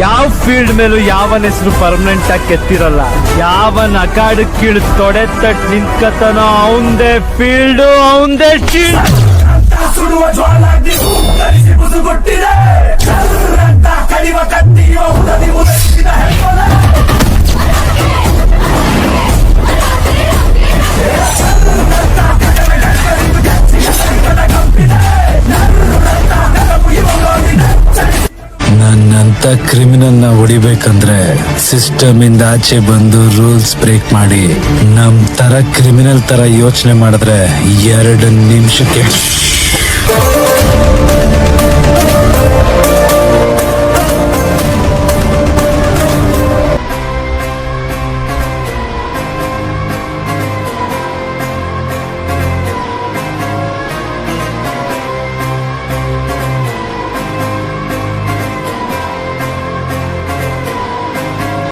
ಯಾವ ಫೀಲ್ಡ್ ಮೇಲೂ ಯಾವನ ಹೆಸರು ಪರ್ಮನೆಂಟ್ ಆಗಿ ಕೆತ್ತಿರಲ್ಲ. ಯಾವನ್ ಅಕಾಡಕ್ ಕೀಳು ತೊಡೆ ತಟ್ ನಿಂತ್ಕತನೋ ಅವಂದೇ ಫೀಲ್ಡು, ಅವಂದೇ ಶೀಲ್ಡ್. ಸುಡುವ ಜ್ವಾಲಾಗ್ನಿ ಧರಿಸಿ ಬುಸುಗುಟ್ಟಿದೆ, ರಕ್ತ ಕಡಿವ ಕತ್ತಿಯೋ ಉದದಿ ಉದರಿಸಿದ ಹೆಬ್ಬೊಲೆ. ನನ್ನಂತ ಕ್ರಿಮಿನಲ್ ನ ಹೊಡಿಬೇಕಂದ್ರೆ ಸಿಸ್ಟಮ್ ಇಂದ ಆಚೆ ಬಂದು ರೂಲ್ಸ್ ಬ್ರೇಕ್ ಮಾಡಿ ನಮ್ ತರ ಕ್ರಿಮಿನಲ್ ತರ ಯೋಚನೆ ಮಾಡಿದ್ರೆ 2 ನಿಮಿಷಕ್ಕೆ